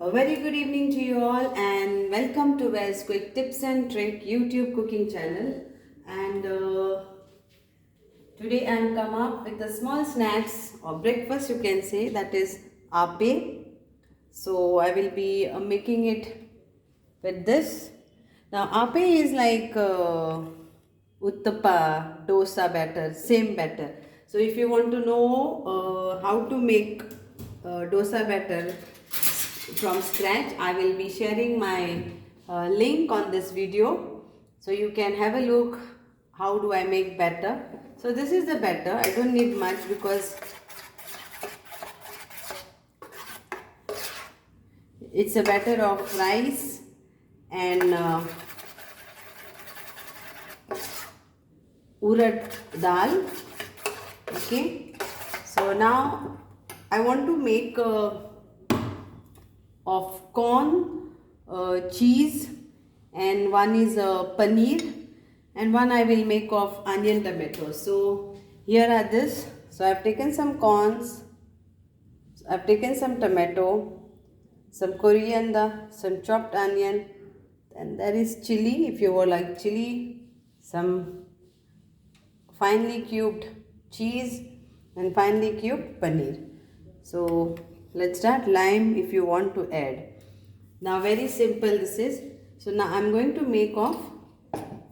A very good evening to you all and welcome to Well's Quick Tips and Trick YouTube cooking channel. And today I am come up with a small snacks or breakfast you can say, that is appe. So I will be making it with this. Now appe is like uttapa, dosa batter, same batter. So if you want to know how to make dosa batter from scratch, I will be sharing my link on this video, so you can have a look how do I make batter. So this is the batter. I don't need much because it's a batter of rice and urad dal. Okay, so now I want to make of corn, cheese, and one is paneer, and one I will make of onion tomato. So here are this. So I have taken some corns, I have taken some tomato, some coriander, some chopped onion, and there is chili if you would like chili, some finely cubed cheese, and finely cubed paneer. So let's start. Lime if you want to add. Now very simple this is. So now I'm going to make of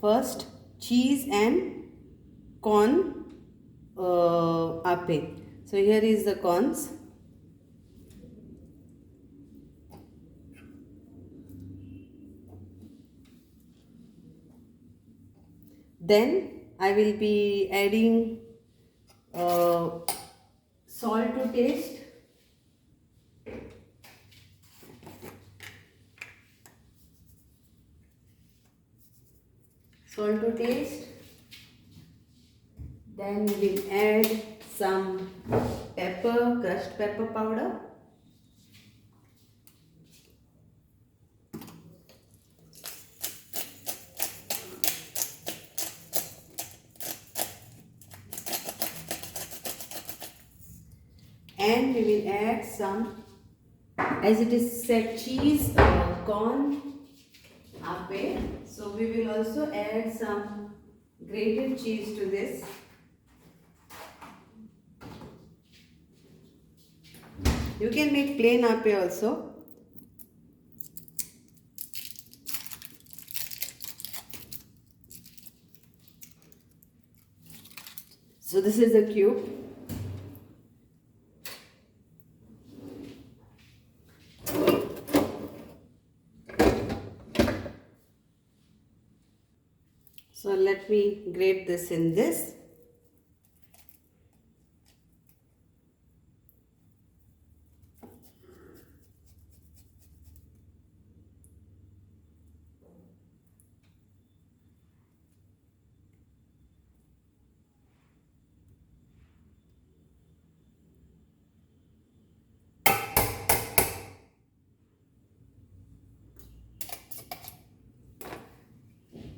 first cheese and corn appe. So here is the corns. Then I will be adding salt to taste. Salt to taste. Then we will add some pepper, crushed pepper powder. And we will add some, as it is said, cheese, corn, appe. So we will also add some grated cheese to this. You can make plain appe also. So this is the cube. So let me grate this in this.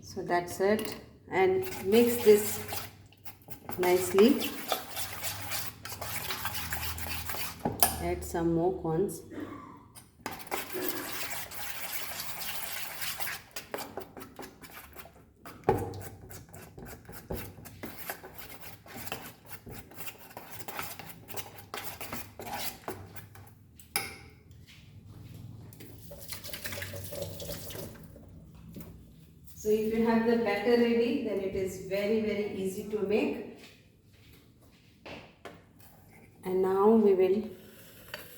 So that's it, and mix this nicely. Add some more corns. So if you have the batter ready, then it is very easy to make. And now we will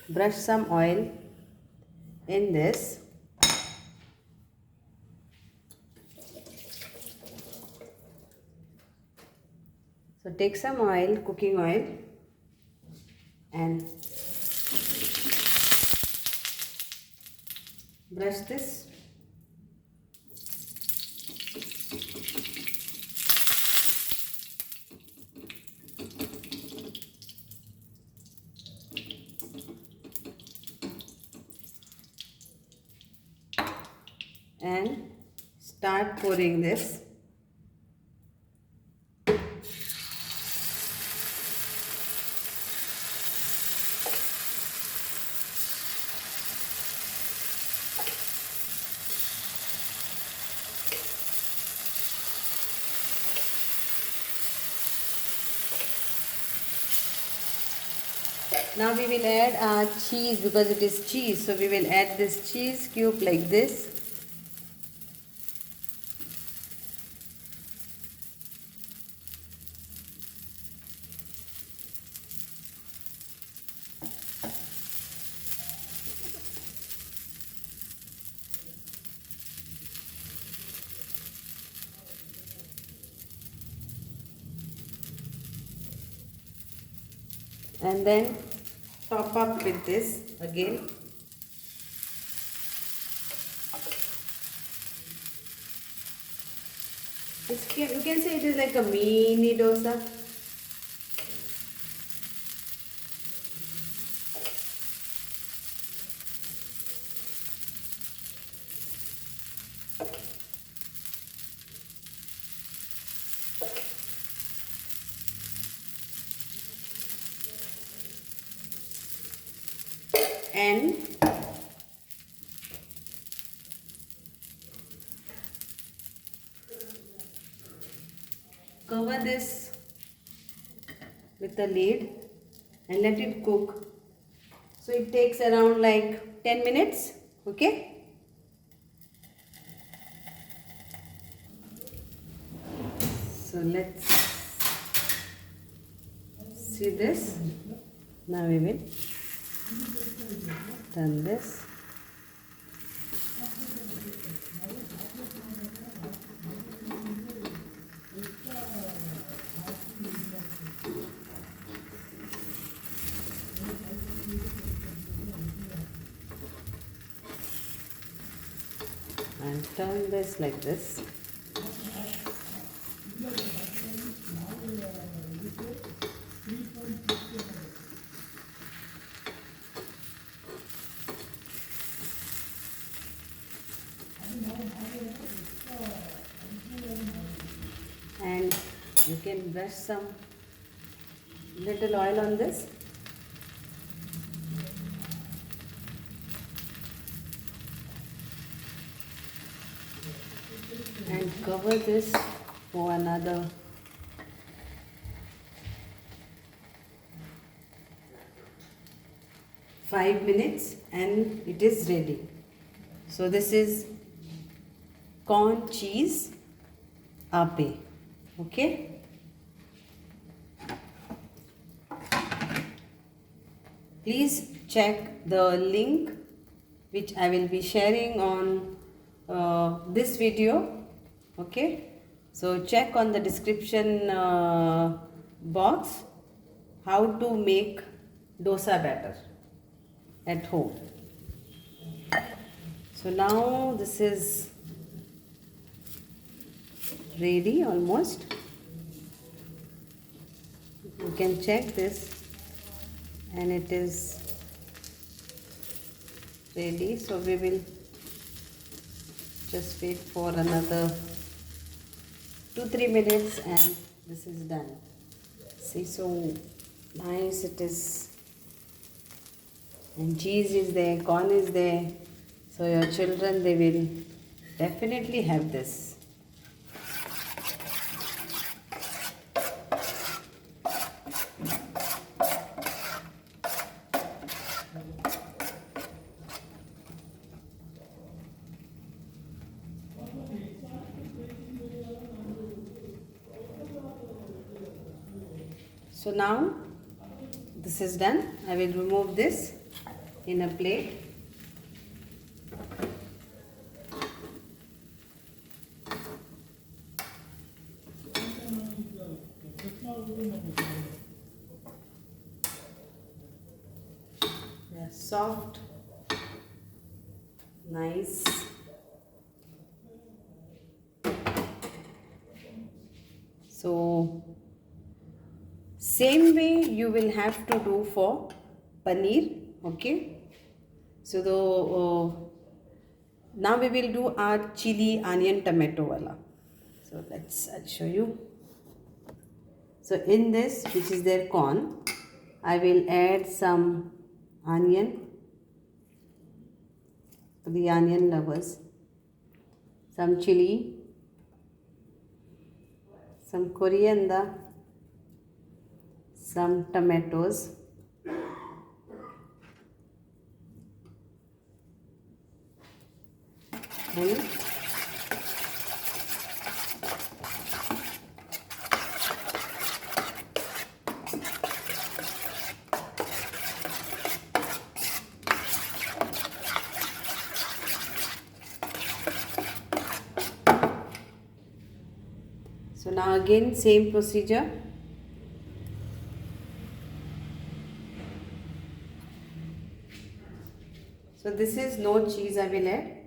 brush some oil in this. So take some oil, cooking oil, and brush this. And start pouring this. Now we will add our cheese because it is cheese. So we will add this cheese cube like this. And then top up with this again. You can say it is like a mini dosa. And cover this with a lid and let it cook. So it takes around like 10 minutes. Okay. So let's see this. Now we will turn this. And turn this like this. And you can brush some little oil on this. And cover this for another 5 minutes and it is ready. So this is corn cheese appe. Okay. Please check the link which I will be sharing on this video. Okay, so check on the description box how to make dosa batter at home. So now this is ready almost. You can check this and it is ready. So we will just wait for another 2-3 minutes and this is done. See, so nice it is, and cheese is there, corn is there, so your children, they will definitely have this. So now this is done. I will remove this in a plate. Yeah, soft, nice. So same way you will have to do for paneer. Okay, so the now we will do our chili onion tomato wala. So I'll show you. So in this, which is their corn, I will add some onion for the onion lovers, some chili, some coriander, some tomatoes, bull. So now again same procedure. So this is no cheese I will add.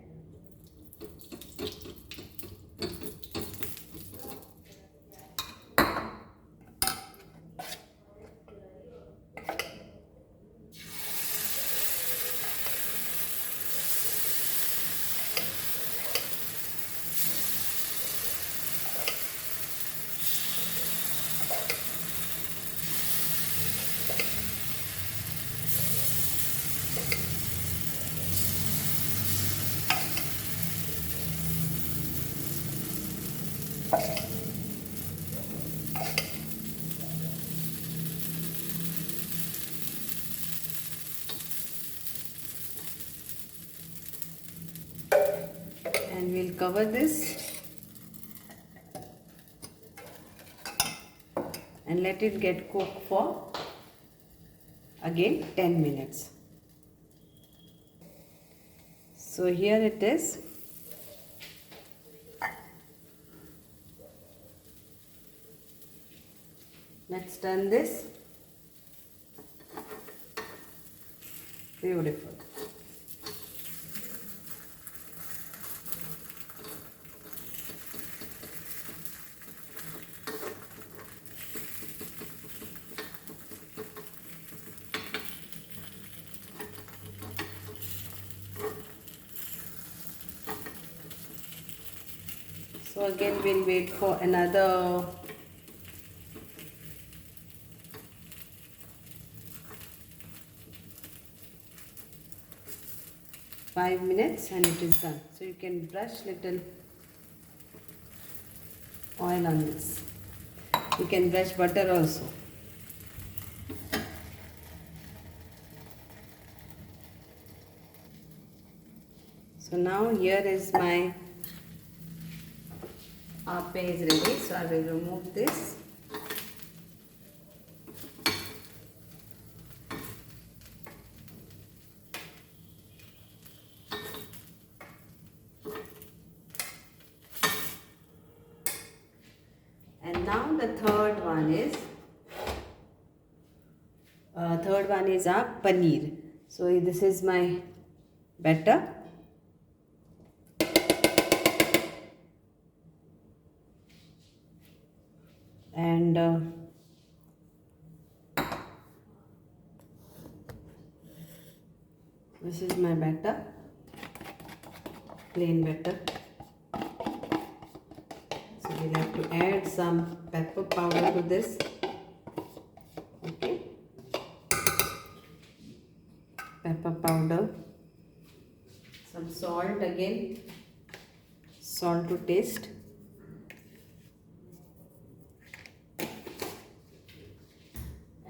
And we'll cover this and let it get cooked for again 10 minutes. So here it is. Let's turn this. Beautiful. So again we'll wait for another 5 minutes and it is done. So you can brush little oil on this. You can brush butter also. So now here is my appe is ready. So I will remove this. And now the third one is our paneer. So this is my batter. And this is my batter, plain batter. So we'll have to add some pepper powder to this. Okay, pepper powder, some salt again, salt to taste.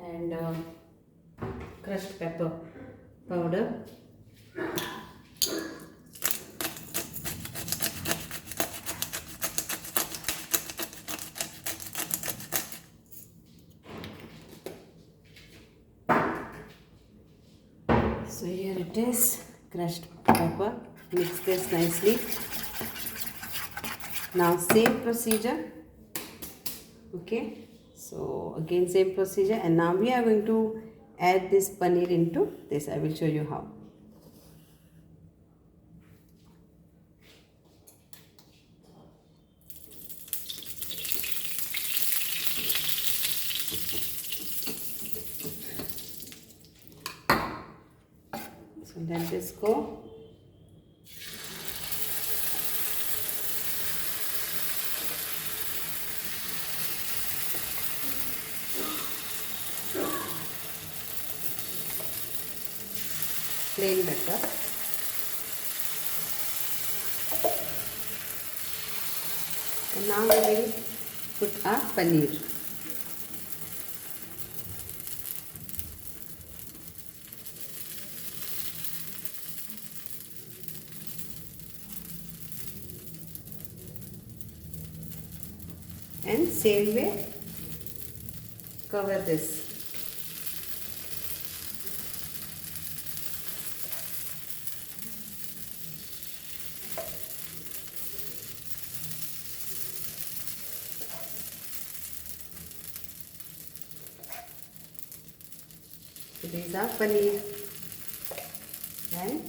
And crushed pepper powder. So here it is, crushed pepper. Mix this nicely. Now same procedure. Okay. So again same procedure, and now we are going to add this paneer into this. I will show you how. So let this go. Plain batter. And now we will put our paneer. And same way, cover this. So these are paneer, and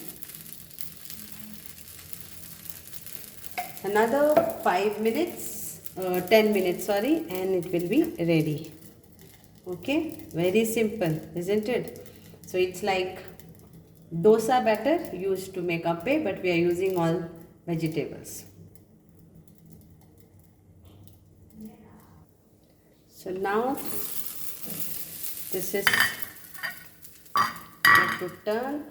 another 5 minutes, 10 minutes, sorry, and it will be ready. Okay, very simple, isn't it? So it's like dosa batter used to make appe, but we are using all vegetables. So now this is have to turn.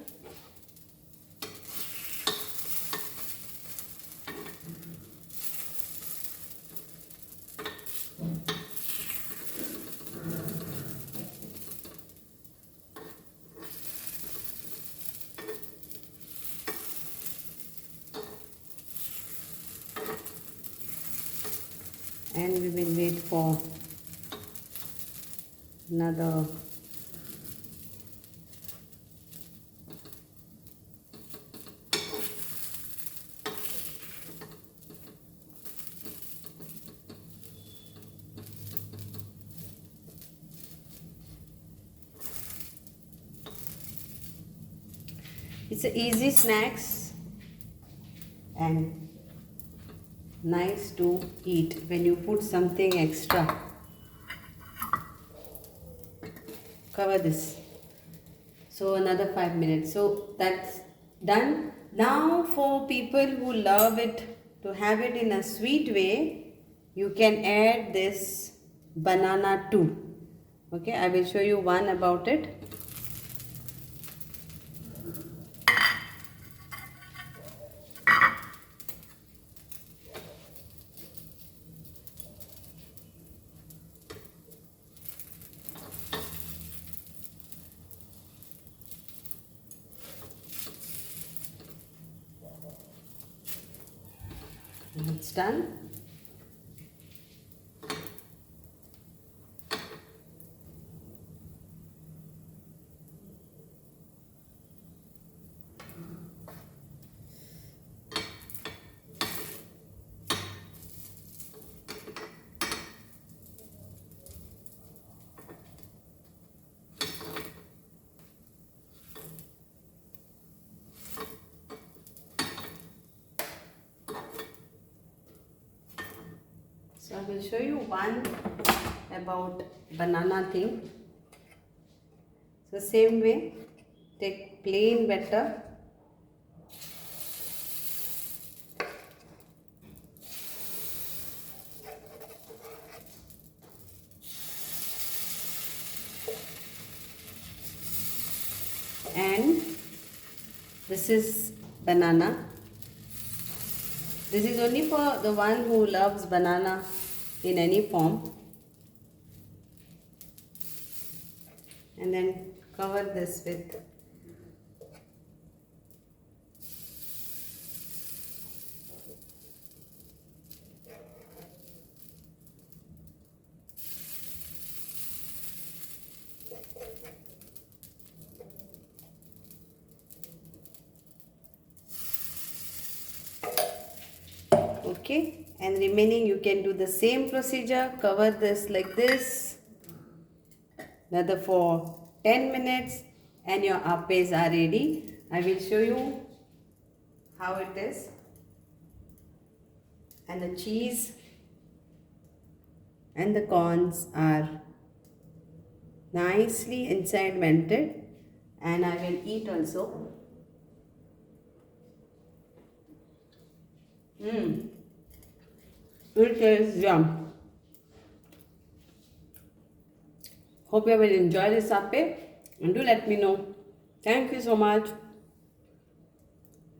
And we will wait for another it's a easy snacks and nice to eat when you put something extra. Cover this. So another 5 minutes. So that's done. Now for people who love it, to have it in a sweet way, you can add this banana too. Okay, I will show you one about it. It's done. So I will show you one about banana thing. So same way, take plain batter, and this is banana. This is only for the one who loves banana in any form. And then cover this with okay, and remaining you can do the same procedure. Cover this like this, another for 10 minutes, and your appes are ready. I will show you how it is. And the cheese and the corns are nicely inside melted, and I will eat also. It is yum. Hope you will enjoy this appe and do let me know. Thank you so much.